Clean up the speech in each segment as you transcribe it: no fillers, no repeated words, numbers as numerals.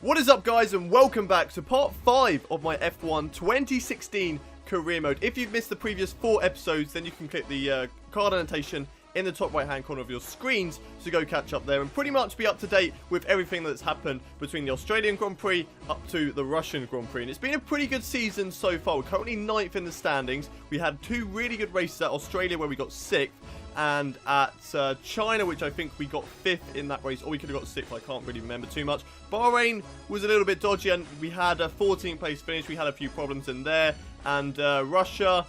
What is up, guys, and welcome back to part 5 of my F1 2016 career mode. If you've missed the previous 4 episodes, then you can click the card annotation in the top right hand corner of your screens to go catch up there and pretty much be up to date with everything that's happened between the Australian Grand Prix up to the Russian Grand Prix. And it's been a pretty good season so far. We're currently 9th in the standings. We had 2 really good races at Australia where we got 6th, and at China, which I think we got 5th in that race, or we could have got 6th, I can't really remember too much. Bahrain was a little bit dodgy, and we had a 14th place finish. We had a few problems in there, and Russia,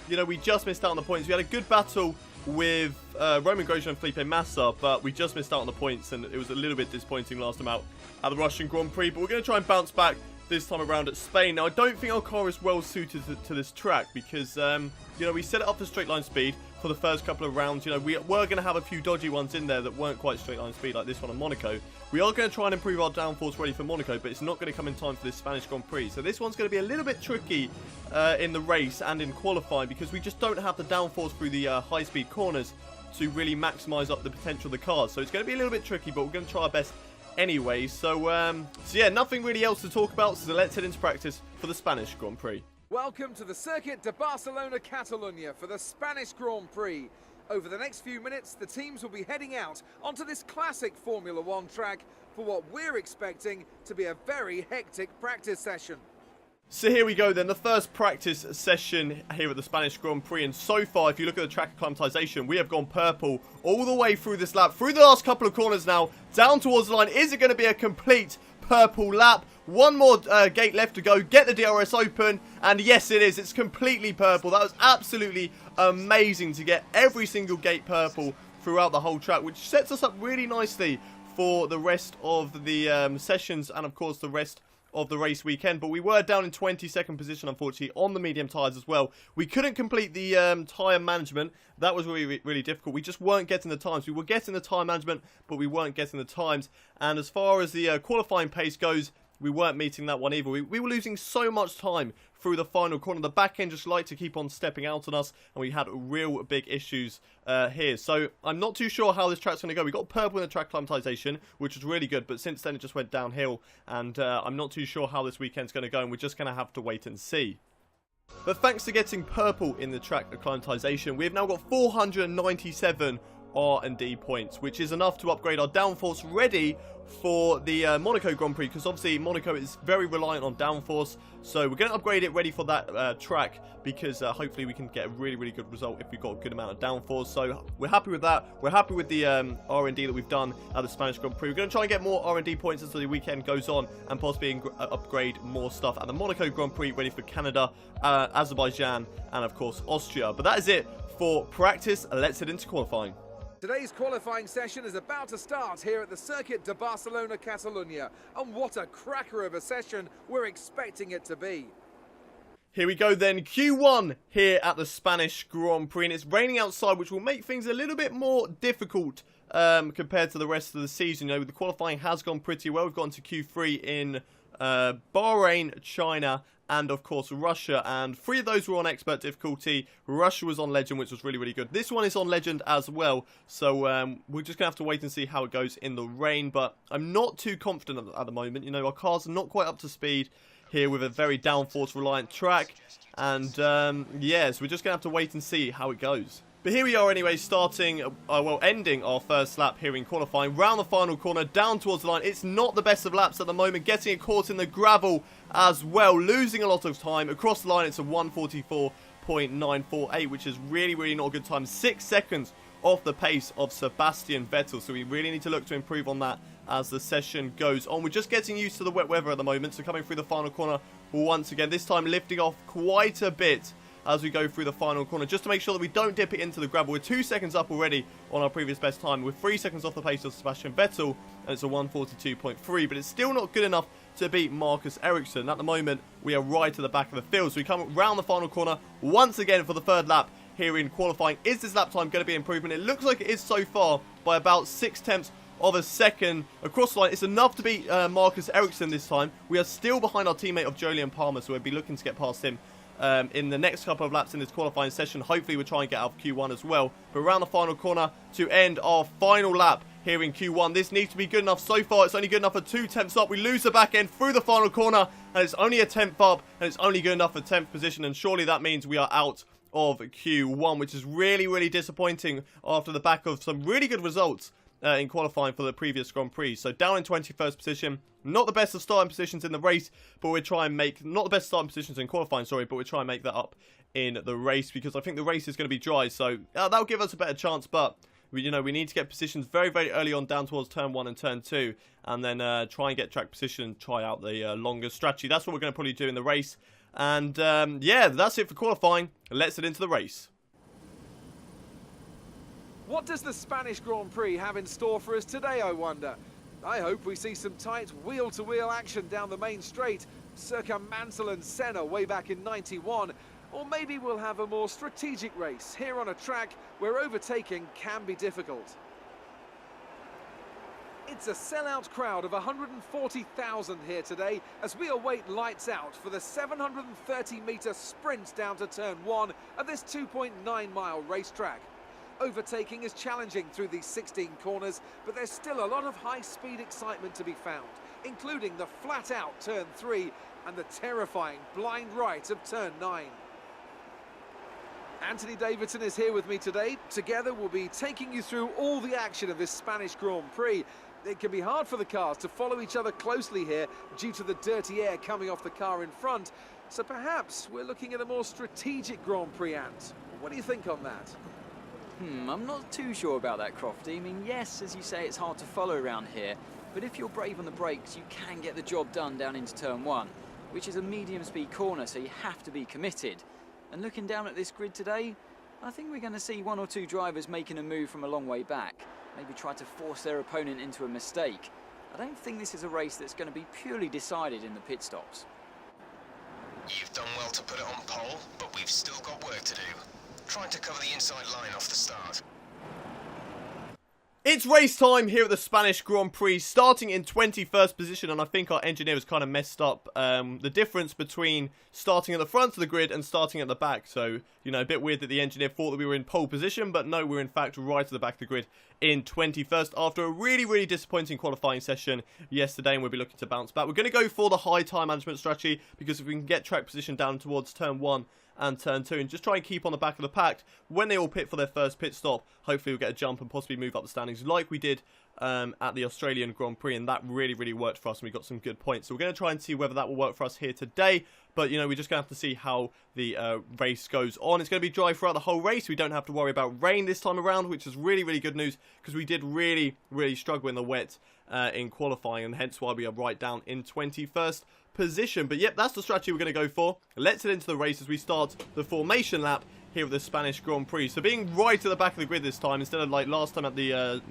you know, we just missed out on the points. We had a good battle with Roman Grosjean and Felipe Massa, but we just missed out on the points, and it was a little bit disappointing last time out at the Russian Grand Prix, but we're going to try and bounce back this time around at Spain. Now, I don't think our car is well suited to this track because, you know, we set it up for straight line speed for the first couple of rounds. You know, we were going to have a few dodgy ones in there that weren't quite straight line speed, like this one in Monaco. We are going to try and improve our downforce ready for Monaco, but it's not going to come in time for this Spanish Grand Prix. So this one's going to be a little bit tricky in the race and in qualifying because we just don't have the downforce through the high-speed corners to really maximise up the potential of the cars. So it's going to be a little bit tricky, but we're going to try our best anyway. So yeah, nothing really else to talk about, so let's head into practice for the Spanish Grand Prix. Welcome to the Circuit de Barcelona, Catalonia for the Spanish Grand Prix. Over the next few minutes, the teams will be heading out onto this classic Formula One track for what we're expecting to be a very hectic practice session. So here we go then, the first practice session here at the Spanish Grand Prix, and so far, if you look at the track acclimatization, we have gone purple all the way through this lap, through the last couple of corners now, down towards the line. Is it going to be a complete purple lap? One more gate left to go, get the DRS open, and yes it is, it's completely purple. That was absolutely amazing to get every single gate purple throughout the whole track, which sets us up really nicely for the rest of the sessions and of course the rest of the race weekend. But we were down in 22nd position, unfortunately, on the medium tyres as well. We couldn't complete the tyre management. That was really, really difficult. We just weren't getting the times. We were getting the tyre management, but we weren't getting the times. And as far as the qualifying pace goes, we weren't meeting that one either. We were losing so much time through the final corner. The back end just liked to keep on stepping out on us, and we had real big issues here. So I'm not too sure how this track's going to go. We got purple in the track acclimatization, which was really good, but since then it just went downhill, and I'm not too sure how this weekend's going to go, and we're just going to have to wait and see. But thanks to getting purple in the track acclimatization, we've now got 497 R&D points, which is enough to upgrade our downforce ready for the Monaco Grand Prix, because obviously Monaco is very reliant on downforce, so we're going to upgrade it ready for that track, because hopefully we can get a really, really good result if we've got a good amount of downforce. So we're happy with that. We're happy with the R&D that we've done at the Spanish Grand Prix. We're going to try and get more R&D points as the weekend goes on, and possibly upgrade more stuff at the Monaco Grand Prix, ready for Canada, Azerbaijan, and of course Austria. But that is it for practice. Let's head into qualifying. Today's qualifying session is about to start here at the Circuit de Barcelona, Catalonia, and what a cracker of a session we're expecting it to be. Here we go then, Q1 here at the Spanish Grand Prix, and it's raining outside, which will make things a little bit more difficult compared to the rest of the season. You know, the qualifying has gone pretty well. We've gone to Q3 in Bahrain, China, and of course Russia, and 3 of those were on expert difficulty. Russia was on legend, which was really, really good. This one is on legend as well, so we're just gonna have to wait and see how it goes in the rain, but I'm not too confident at the moment. You know, our cars are not quite up to speed here with a very downforce reliant track, and yes, we're just gonna have to wait and see how it goes. But here we are anyway, starting, well, ending our first lap here in qualifying, round the final corner, down towards the line. It's not the best of laps at the moment, getting it caught in the gravel as well, losing a lot of time. Across the line, it's a 1:44.948, which is really, really not a good time. 6 seconds off the pace of Sebastian Vettel, so we really need to look to improve on that as the session goes on. We're just getting used to the wet weather at the moment, so coming through the final corner once again, this time lifting off quite a bit as we go through the final corner, just to make sure that we don't dip it into the gravel. We're 2 seconds up already on our previous best time. We're 3 seconds off the pace of Sebastian Vettel, and it's a 1:42.3, but it's still not good enough to beat Marcus Ericsson. At the moment, we are right at the back of the field, so we come round the final corner once again for the 3rd lap here in qualifying. Is this lap time going to be improvement? It looks like it is so far by about 6/10 of a second across the line. It's enough to beat Marcus Ericsson this time. We are still behind our teammate of Jolyon Palmer, so we'll be looking to get past him in the next couple of laps in this qualifying session. Hopefully we'll try and get out of Q1 as well. But around the final corner to end our final lap here in Q1. This needs to be good enough. So far, it's only good enough for 2 tenths up. We lose the back end through the final corner, and it's only a 10th up, and it's only good enough for 10th position, and surely that means we are out of Q1, which is really, really disappointing after the back of some really good results in qualifying for the previous Grand Prix. So down in 21st position, not the best of starting positions in the race, but we're trying to make, not the best starting positions in qualifying, sorry, but we're trying to make that up in the race, because I think the race is going to be dry, so that'll give us a better chance. But we need to get positions very, very early on down towards turn 1 and turn 2, and then try and get track position, try out the longer strategy. That's what we're going to probably do in the race. And yeah, that's it for qualifying. Let's head into the race. What does the Spanish Grand Prix have in store for us today, I wonder? I hope we see some tight wheel-to-wheel action down the main straight, circa Mansell and Senna way back in '91. Or maybe we'll have a more strategic race here on a track where overtaking can be difficult. It's a sellout crowd of 140,000 here today as we await lights out for the 730-metre sprint down to turn 1 of this 2.9-mile racetrack. Overtaking is challenging through these 16 corners, but there's still a lot of high-speed excitement to be found, including the flat-out turn 3 and the terrifying blind right of turn 9. Anthony Davidson is here with me today. Together we'll be taking you through all the action of this Spanish Grand Prix. It can be hard for the cars to follow each other closely here due to the dirty air coming off the car in front. So perhaps we're looking at a more strategic Grand Prix, Ant. What do you think on that? I'm not too sure about that, Crofty. I mean, yes, as you say, it's hard to follow around here, but if you're brave on the brakes, you can get the job done down into turn 1, which is a medium-speed corner, so you have to be committed. And looking down at this grid today, I think we're going to see 1 or 2 drivers making a move from a long way back, maybe try to force their opponent into a mistake. I don't think this is a race that's going to be purely decided in the pit stops. You've done well to put it on pole, but we've still got work to do. Trying to cover the inside line off the start. It's race time here at the Spanish Grand Prix, starting in 21st position, and I think our engineer has kind of messed up the difference between starting at the front of the grid and starting at the back. So, you know, a bit weird that the engineer thought that we were in pole position, but no, we're in fact right at the back of the grid in 21st after a really, really disappointing qualifying session yesterday, and we'll be looking to bounce back. We're going to go for the high time management strategy, because if we can get track position down towards turn 1 and turn 2 and just try and keep on the back of the pack when they all pit for their first pit stop, hopefully we'll get a jump and possibly move up the standings like we did at the Australian Grand Prix, and that really, really worked for us, and we got some good points. So we're going to try and see whether that will work for us here today, but you know, we're just going to have to see how the race goes on. It's going to be dry throughout the whole race. We don't have to worry about rain this time around, which is really, really good news, because we did really, really struggle in the wet in qualifying, and hence why we are right down in 21st position. But yep, that's the strategy we're going to go for. Let's head into the race as we start the formation lap here at the Spanish Grand Prix. So being right at the back of the grid this time, instead of like last time at the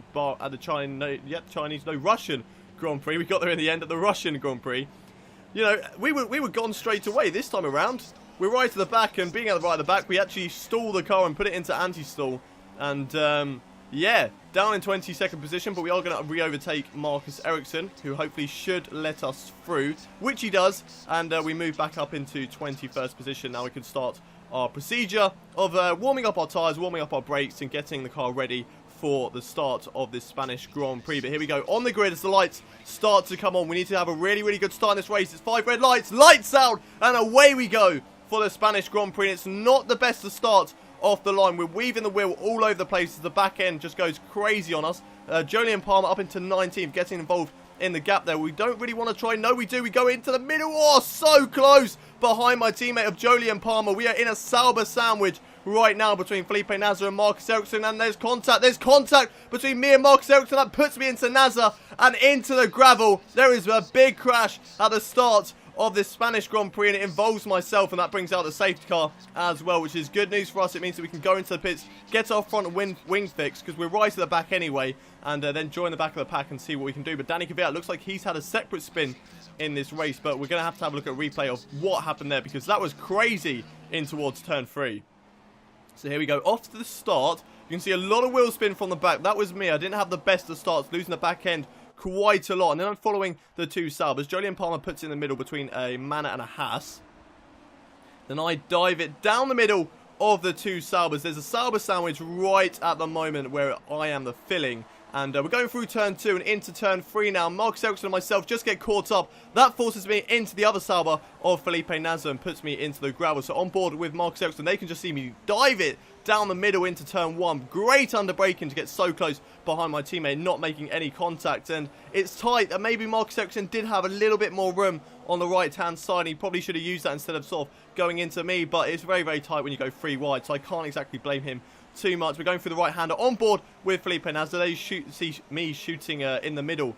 Russian Grand Prix. We got there in the end at the Russian Grand Prix. You know, we were gone straight away this time around. We're right at the back, and being at the right at the back, we actually stall the car and put it into anti-stall. And yeah, down in 22nd position, but we are going to re-overtake Marcus Ericsson, who hopefully should let us through, which he does, and we move back up into 21st position. Now we can start our procedure of warming up our tyres, warming up our brakes, and getting the car ready for the start of this Spanish Grand Prix. But here we go, on the grid as the lights start to come on. We need to have a really, really good start in this race. It's 5 red lights, lights out, and away we go for the Spanish Grand Prix. And it's not the best to start off the line. We're weaving the wheel all over the place as the back end just goes crazy on us. Jolyon Palmer up into 19th, getting involved in the gap there. We don't really want to try. No, we do. We go into the middle. Oh, so close behind my teammate of Jolyon Palmer. We are in a Sauber sandwich right now between Felipe Nasr and Marcus Ericsson, and there's contact. There's contact between me and Marcus Ericsson. That puts me into Nasr and into the gravel. There is a big crash at the start of this Spanish Grand Prix, and it involves myself, and that brings out the safety car as well, which is good news for us. It means that we can go into the pits, get our front wing fix, because we're right at the back anyway, and then join the back of the pack and see what we can do. But Danny Kvyat looks like he's had a separate spin in this race, but we're going to have a look at a replay of what happened there, because that was crazy in towards turn 3. So here we go, off to the start. You can see a lot of wheel spin from the back. That was me. I didn't have the best of starts, losing the back end quite a lot. And then I'm following the two Saubers. Jolyon Palmer puts it in the middle between a Manor and a Haas. Then I dive it down the middle of the two Saubers. There's a Sauber sandwich right at the moment where I am the filling. And we're going through turn 2 and into turn 3 now. Marcus Ericsson and myself just get caught up. That forces me into the other Sauber of Felipe Nasr and puts me into the gravel. So on board with Marcus Ericsson, they can just see me dive it down the middle into turn 1. Great under braking to get so close behind my teammate, not making any contact. And it's tight, and maybe Marcus Ericsson did have a little bit more room on the right-hand side. He probably should have used that instead of sort of going into me, but it's very, very tight when you go 3 wide, so I can't exactly blame him too much. We're going through the right-hander on board with Felipe Nasr. They see me shooting in the middle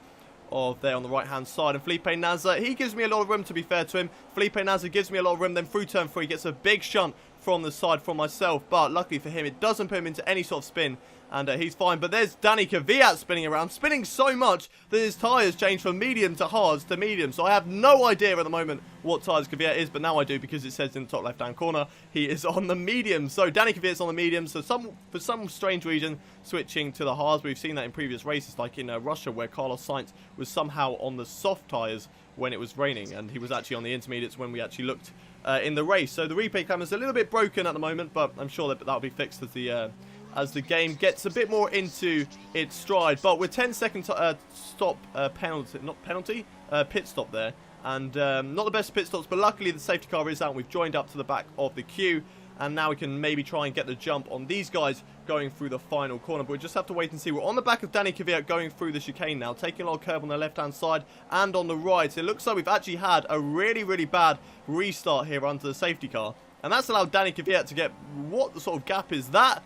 of there on the right-hand side. And Felipe Nasr, he gives me a lot of room, to be fair to him. Felipe Nasr gives me a lot of room. Then through turn 3, gets a big shunt from the side from myself. But luckily for him, it doesn't put him into any sort of spin. And he's fine. But there's Danny Kvyat spinning around. Spinning so much that his tyres changed from medium to hards to medium. So I have no idea at the moment what tyres Kvyat is. But now I do, because it says in the top left-hand corner he is on the medium. So Danny Kvyat's on the medium. So for some strange reason, switching to the hards. We've seen that in previous races, like in Russia, where Carlos Sainz was somehow on the soft tyres when it was raining. And he was actually on the intermediates when we actually looked in the race. So the replay camera's a little bit broken at the moment, but I'm sure that that'll be fixed as the game gets a bit more into its stride. But with 10-second pit stop there, and not the best pit stops, but luckily the safety car is out and we've joined up to the back of the queue, and now we can maybe try and get the jump on these guys going through the final corner. But we just have to wait and see. We're on the back of Danny Kvyat going through the chicane now, taking a lot of curb on the left-hand side and on the right. It looks like we've actually had a really, really bad restart here under the safety car, and that's allowed Danny Kvyat to get, what sort of gap is that?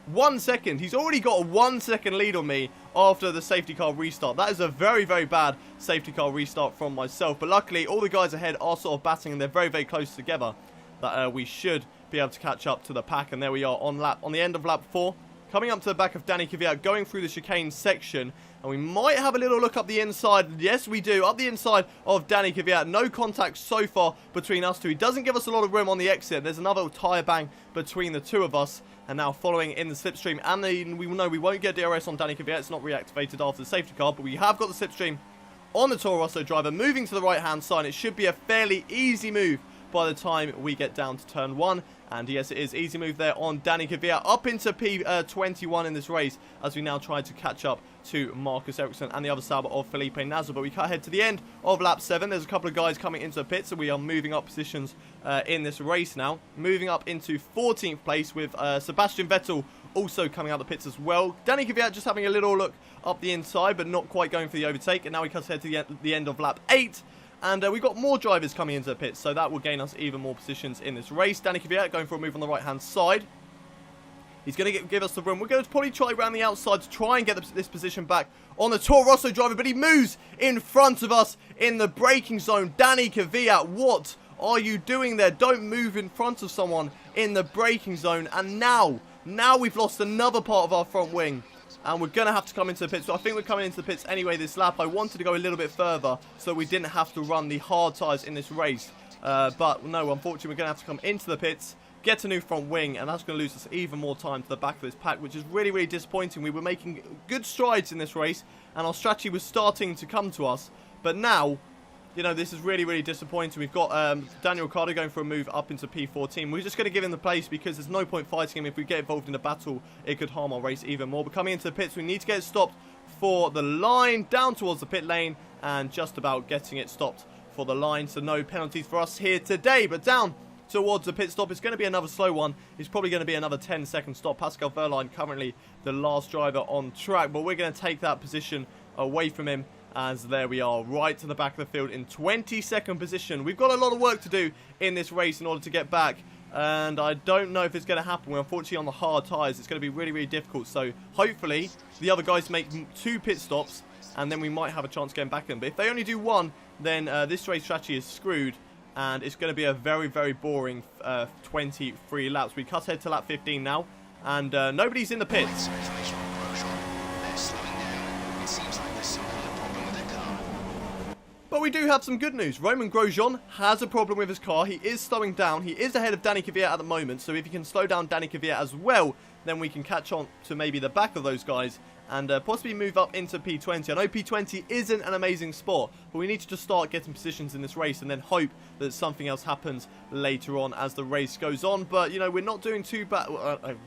1 second. He's already got a 1 second lead on me after the safety car restart. That is a very, very bad safety car restart from myself. But luckily, all the guys ahead are sort of batting, and they're very, very close together, that we should be able to catch up to the pack. And there we are on the end of lap 4. Coming up to the back of Danny Kvyat, going through the chicane section. And we might have a little look up the inside. Yes, we do. Up the inside of Danny Kvyat. No contact so far between us two. He doesn't give us a lot of room on the exit. There's another tyre bang between the two of us. And now following in the slipstream. And we know we won't get DRS on Danny Kvyat. It's not reactivated after the safety car. But we have got the slipstream on the Toro Rosso driver. Moving to the right-hand side. It should be a fairly easy move by the time we get down to turn 1. And yes, it is easy move there on Danny Kvyat up into P21 in this race, as we now try to catch up to Marcus Ericsson and the other Sauber of Felipe Nasr. But we cut ahead to the end of lap 7. There's a couple of guys coming into the pits, so we are moving up positions in this race now. Moving up into 14th place with Sebastian Vettel also coming out the pits as well. Danny Kvyat just having a little look up the inside, but not quite going for the overtake. And now we cut ahead to the end of lap 8. And we've got more drivers coming into the pits, so that will gain us even more positions in this race. Danny Kvyat going for a move on the right-hand side. He's going to give us the room. We're going to probably try around the outside to try and get this position back on the Toro Rosso driver, but he moves in front of us in the braking zone. Danny Kvyat, what are you doing there? Don't move in front of someone in the braking zone. And now we've lost another part of our front wing. And we're going to have to come into the pits. So I think we're coming into the pits anyway this lap. I wanted to go a little bit further so we didn't have to run the hard tyres in this race. But no, unfortunately, we're going to have to come into the pits, get a new front wing, and that's going to lose us even more time to the back of this pack, which is really, really disappointing. We were making good strides in this race, and our strategy was starting to come to us. But now, you know, this is really, really disappointing. We've got Daniel Ricciardo going for a move up into P14. We're just going to give him the place because there's no point fighting him. If we get involved in a battle, it could harm our race even more. But coming into the pits, we need to get it stopped for the line, down towards the pit lane, and just about getting it stopped for the line. So no penalties for us here today. But down towards the pit stop, it's going to be another slow one. It's probably going to be another 10-second stop. Pascal Wehrlein currently the last driver on track, but we're going to take that position away from him. As there we are, right to the back of the field in 22nd position. We've got a lot of work to do in this race in order to get back. And I don't know if it's going to happen. We're unfortunately on the hard tyres. It's going to be really, really difficult. So hopefully the other guys make 2 pit stops. And then we might have a chance getting back in. But if they only do 1, then this race strategy is screwed. And it's going to be a very, very boring 23 laps. We cut ahead to lap 15 now. And nobody's in the pits. But we do have some good news. Romain Grosjean has a problem with his car. He is slowing down. He is ahead of Danny Kvyat at the moment. So if he can slow down Danny Kvyat as well, then we can catch on to maybe the back of those guys and possibly move up into P20. I know P20 isn't an amazing spot, but we need to just start getting positions in this race and then hope that something else happens later on as the race goes on. But, you know, we're not doing too bad.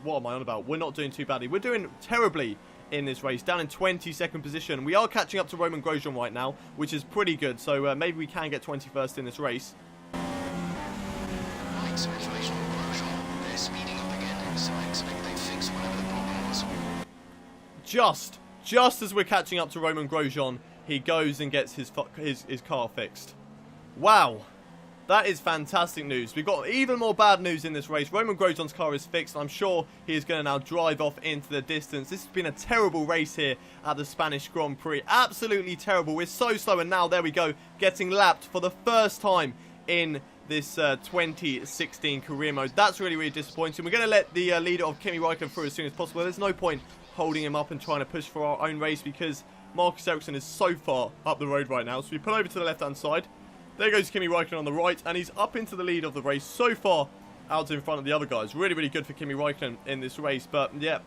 What am I on about? We're not doing too badly. We're doing terribly in this race, down in 22nd position. We are catching up to Roman Grosjean right now, which is pretty good, so maybe we can get 21st in this race. Right, so information on Grosjean. They're speeding up again, so I expect they fix whatever the problem was. Just as we're catching up to Roman Grosjean, he goes and gets his car fixed. Wow. That is fantastic news. We've got even more bad news in this race. Roman Grosjean's car is fixed, and I'm sure he is going to now drive off into the distance. This has been a terrible race here at the Spanish Grand Prix. Absolutely terrible. We're so slow, and now, there we go, getting lapped for the first time in this 2016 career mode. That's really, really disappointing. We're going to let the leader of Kimi Räikkönen through as soon as possible. There's no point holding him up and trying to push for our own race because Marcus Ericsson is so far up the road right now. So we pull over to the left-hand side. There goes Kimi Räikkönen on the right, and he's up into the lead of the race, so far out in front of the other guys. Really, really good for Kimi Räikkönen in this race, but yeah,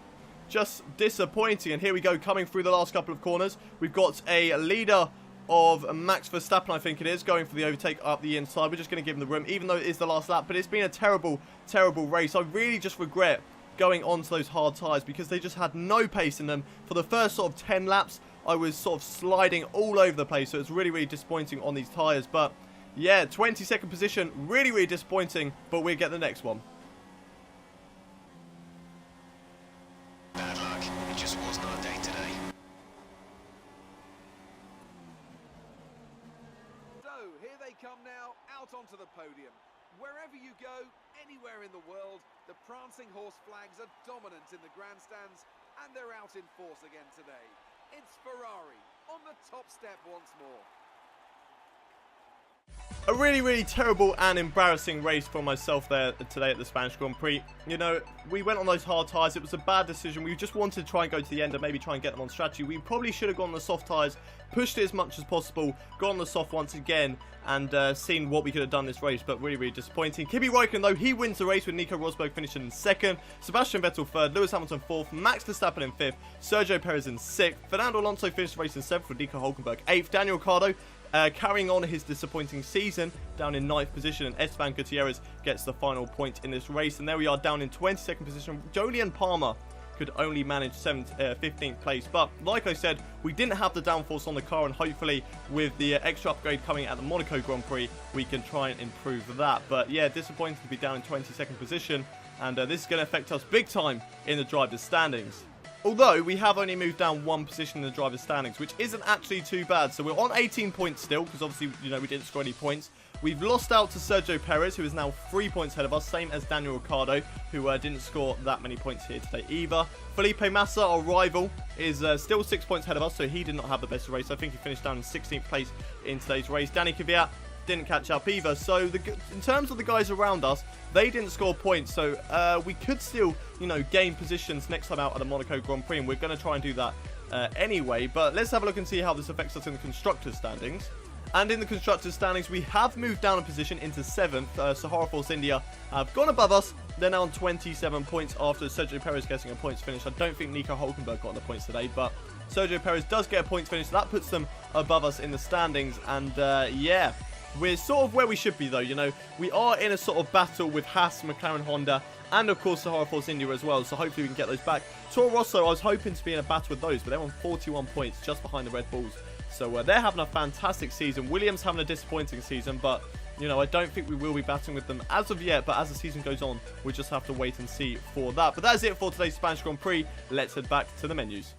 just disappointing. And here we go, coming through the last couple of corners. We've got a leader of Max Verstappen, I think it is, going for the overtake up the inside. We're just going to give him the room, even though it is the last lap, but it's been a terrible, terrible race. I really just regret going onto those hard tyres because they just had no pace in them. For the first sort of 10 laps, I was sort of sliding all over the place, so it's really, really disappointing on these tyres. But yeah, 22nd position, really, really disappointing, but we'll get the next one. Bad luck. It just wasn't our day today. So, here they come now, out onto the podium. Wherever you go, anywhere in the world, the prancing horse flags are dominant in the grandstands, and they're out in force again today. It's Ferrari on the top step once more. A really, really terrible and embarrassing race for myself there today at the Spanish Grand Prix. You know, we went on those hard tyres. It was a bad decision. We just wanted to try and go to the end and maybe try and get them on strategy. We probably should have gone on the soft tyres, pushed it as much as possible, gone on the soft once again, and seen what we could have done this race, but really, really disappointing. Kimi Räikkönen, though, he wins the race with Nico Rosberg finishing in 2nd, Sebastian Vettel 3rd, Lewis Hamilton 4th, Max Verstappen in 5th, Sergio Perez in 6th, Fernando Alonso finished the race in 7th with Nico Hülkenberg 8th, Daniel Ricciardo carrying on his disappointing season, down in 9th position, and Esteban Gutierrez gets the final point in this race. And there we are, down in 22nd position. Jolyon Palmer could only manage 15th place. But like I said, we didn't have the downforce on the car, and hopefully with the extra upgrade coming at the Monaco Grand Prix, we can try and improve that. But yeah, disappointing to be down in 22nd position, and this is going to affect us big time in the drivers' standings. Although, we have only moved down 1 position in the driver's standings, which isn't actually too bad. So we're on 18 points still, because obviously, you know, we didn't score any points. We've lost out to Sergio Perez, who is now 3 points ahead of us, same as Daniel Ricciardo, who didn't score that many points here today either. Felipe Massa, our rival, is still 6 points ahead of us, so he did not have the best race. I think he finished down in 16th place in today's race. Danny Kvyat didn't catch up either. So in terms of the guys around us, they didn't score points, so we could still, you know, gain positions next time out at the Monaco Grand Prix, and we're going to try and do that anyway. But let's have a look and see how this affects us in the constructors standings. And in the constructors standings, we have moved down a position into 7th. Sahara Force India have gone above us. They're now on 27 points after Sergio Perez getting a points finish. I don't think Nico Hülkenberg got on the points today, but Sergio Perez does get a points finish, so that puts them above us in the standings. And yeah, we're sort of where we should be, though. You know, we are in a sort of battle with Haas, McLaren, Honda, and of course Sahara Force India as well, so hopefully we can get those back. Toro Rosso, I was hoping to be in a battle with those, but they're on 41 points, just behind the Red Bulls. So they're having a fantastic season. Williams having a disappointing season, but, you know, I don't think we will be battling with them as of yet, but as the season goes on, we just have to wait and see for that. But that is it for today's Spanish Grand Prix. Let's head back to the menus.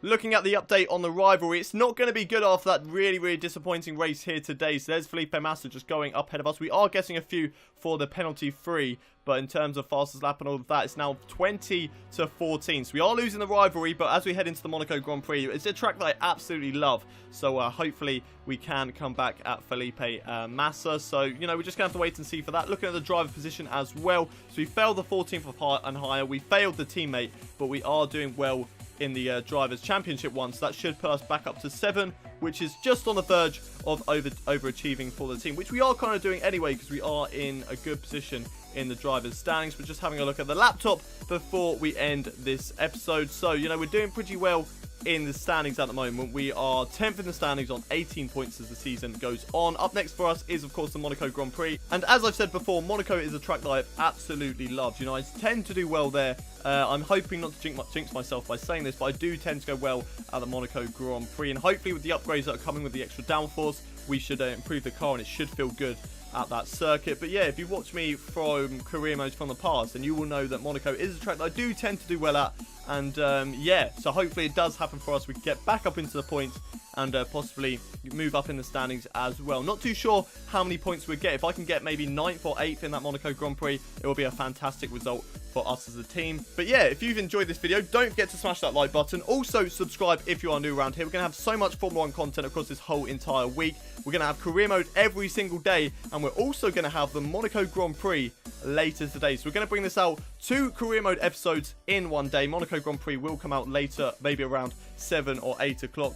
Looking at the update on the rivalry, it's not going to be good after that really, really disappointing race here today. So there's Felipe Massa just going up ahead of us. We are getting a few for the penalty free, but in terms of fastest lap and all of that, it's now 20 to 14. So we are losing the rivalry, but as we head into the Monaco Grand Prix, it's a track that I absolutely love. So hopefully we can come back at Felipe Massa. So, you know, we're just going to have to wait and see for that. Looking at the driver position as well. So we failed the 14th and higher. We failed the teammate, but we are doing well in the Drivers' Championship one, so that should put us back up to 7, which is just on the verge of overachieving for the team, which we are kind of doing anyway, because we are in a good position in the Drivers' standings. But just having a look at the laptop before we end this episode. So, you know, we're doing pretty well in the standings at the moment. We are 10th in the standings on 18 points as the season goes on. Up next for us is, of course, the Monaco Grand Prix. And as I've said before, Monaco is a track that I've absolutely loved. You know, I tend to do well there. I'm hoping not to jinx myself by saying this, but I do tend to go well at the Monaco Grand Prix. And hopefully with the upgrades that are coming with the extra downforce, we should improve the car and it should feel good at that circuit. But yeah, if you watch me from career modes from the past, then you will know that Monaco is a track that I do tend to do well at. And yeah, so hopefully it does happen for us. We can get back up into the points and possibly move up in the standings as well. Not too sure how many points we'd get. If I can get maybe 9th or 8th in that Monaco Grand Prix, it will be a fantastic result for us as a team. But yeah, if you've enjoyed this video, don't forget to smash that like button. Also, subscribe if you are new around here. We're going to have so much Formula 1 content across this whole entire week. We're going to have career mode every single day, and we're also going to have the Monaco Grand Prix later today. So we're going to bring this out 2 career mode episodes in one day. Monaco Grand Prix will come out later, maybe around 7 or 8 o'clock.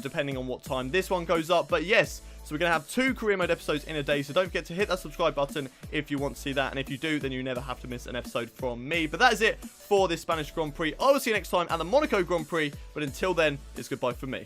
Depending on what time this one goes up. But yes, so we're going to have 2 career mode episodes in a day, so don't forget to hit that subscribe button if you want to see that, and if you do, then you never have to miss an episode from me. But that is it for this Spanish Grand Prix. I will see you next time at the Monaco Grand Prix, but until then, it's goodbye from me.